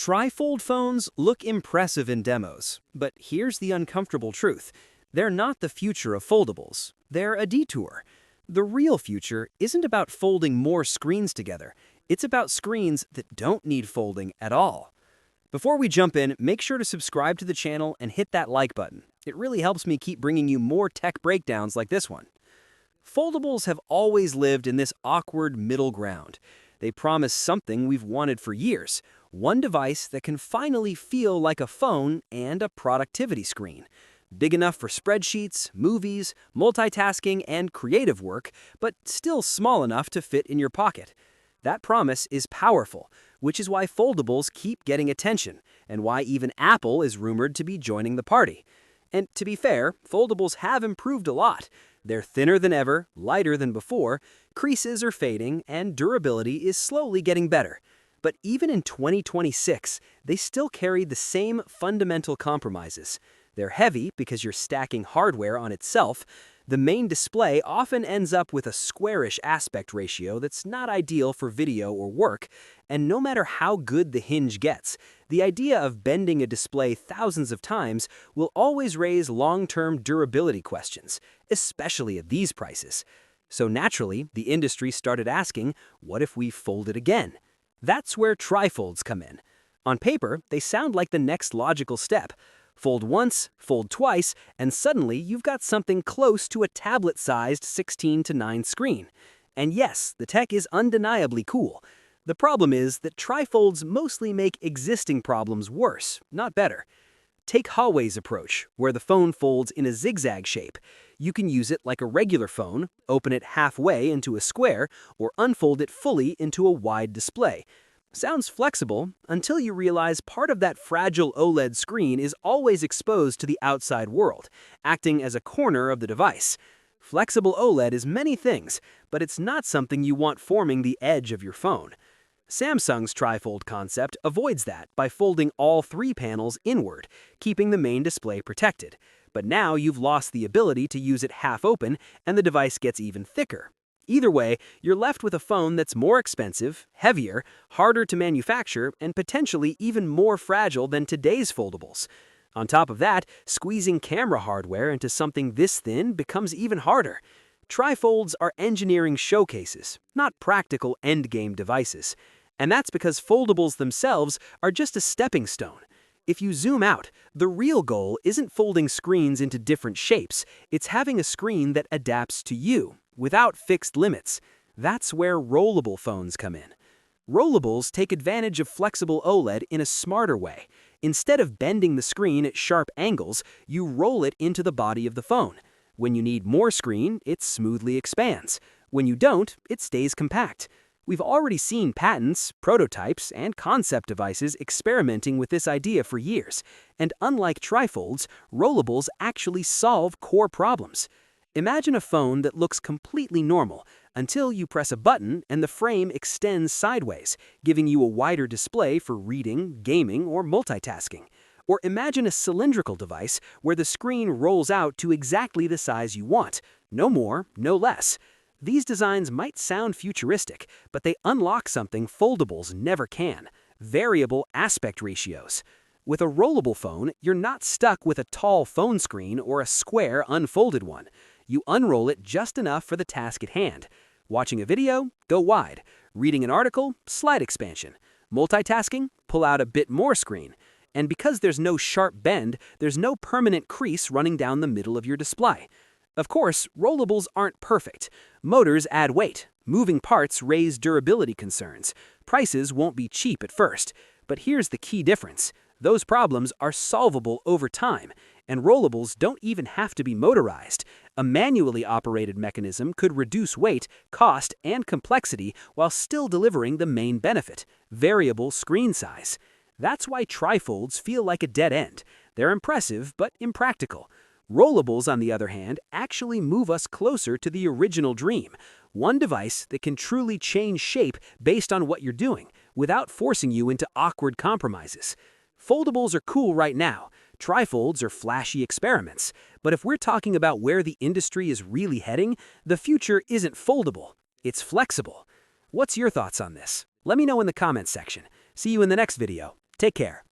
Trifold phones look impressive in demos, but here's the uncomfortable truth. They're not the future of foldables. They're a detour. The real future isn't about folding more screens together. It's about screens that don't need folding at all. Before we jump in, make sure to subscribe to the channel and hit that like button. It really helps me keep bringing you more tech breakdowns like this one. Foldables have always lived in this awkward middle ground. They promise something we've wanted for years, one device that can finally feel like a phone and a productivity screen. Big enough for spreadsheets, movies, multitasking, and creative work, but still small enough to fit in your pocket. That promise is powerful, which is why foldables keep getting attention, and why even Apple is rumored to be joining the party. And to be fair, foldables have improved a lot. They're thinner than ever, lighter than before, creases are fading, and durability is slowly getting better. But even in 2026, they still carry the same fundamental compromises. They're heavy because you're stacking hardware on itself. The main display often ends up with a squarish aspect ratio that's not ideal for video or work, and no matter how good the hinge gets, the idea of bending a display thousands of times will always raise long-term durability questions, especially at these prices. So naturally, the industry started asking, what if we fold it again? That's where trifolds come in. On paper, they sound like the next logical step. Fold once, fold twice, and suddenly you've got something close to a tablet-sized 16:9 screen. And yes, the tech is undeniably cool. The problem is that trifolds mostly make existing problems worse, not better. Take Huawei's approach, where the phone folds in a zigzag shape. You can use it like a regular phone, open it halfway into a square, or unfold it fully into a wide display. Sounds flexible until you realize part of that fragile OLED screen is always exposed to the outside world, acting as a corner of the device. Flexible OLED is many things, but it's not something you want forming the edge of your phone. Samsung's trifold concept avoids that by folding all three panels inward, keeping the main display protected. But now you've lost the ability to use it half open, and the device gets even thicker. Either way, you're left with a phone that's more expensive, heavier, harder to manufacture, and potentially even more fragile than today's foldables. On top of that, squeezing camera hardware into something this thin becomes even harder. Trifolds are engineering showcases, not practical endgame devices. And that's because foldables themselves are just a stepping stone. If you zoom out, the real goal isn't folding screens into different shapes, it's having a screen that adapts to you, without fixed limits. That's where rollable phones come in. Rollables take advantage of flexible OLED in a smarter way. Instead of bending the screen at sharp angles, you roll it into the body of the phone. When you need more screen, it smoothly expands. When you don't, it stays compact. We've already seen patents, prototypes, and concept devices experimenting with this idea for years. And unlike trifolds, rollables actually solve core problems. Imagine a phone that looks completely normal until you press a button and the frame extends sideways, giving you a wider display for reading, gaming, or multitasking. Or imagine a cylindrical device where the screen rolls out to exactly the size you want. No more, no less. These designs might sound futuristic, but they unlock something foldables never can: variable aspect ratios. With a rollable phone, you're not stuck with a tall phone screen or a square, unfolded one. You unroll it just enough for the task at hand. Watching a video? Go wide. Reading an article? Slight expansion. Multitasking? Pull out a bit more screen. And because there's no sharp bend, there's no permanent crease running down the middle of your display. Of course, rollables aren't perfect. Motors add weight. Moving parts raise durability concerns. Prices won't be cheap at first. But here's the key difference. Those problems are solvable over time, and rollables don't even have to be motorized. A manually operated mechanism could reduce weight, cost, and complexity while still delivering the main benefit: variable screen size. That's why trifolds feel like a dead end. They're impressive, but impractical. Rollables, on the other hand, actually move us closer to the original dream. One device that can truly change shape based on what you're doing, without forcing you into awkward compromises. Foldables are cool right now. Trifolds are flashy experiments. But if we're talking about where the industry is really heading, the future isn't foldable. It's flexible. What's your thoughts on this? Let me know in the comments section. See you in the next video. Take care.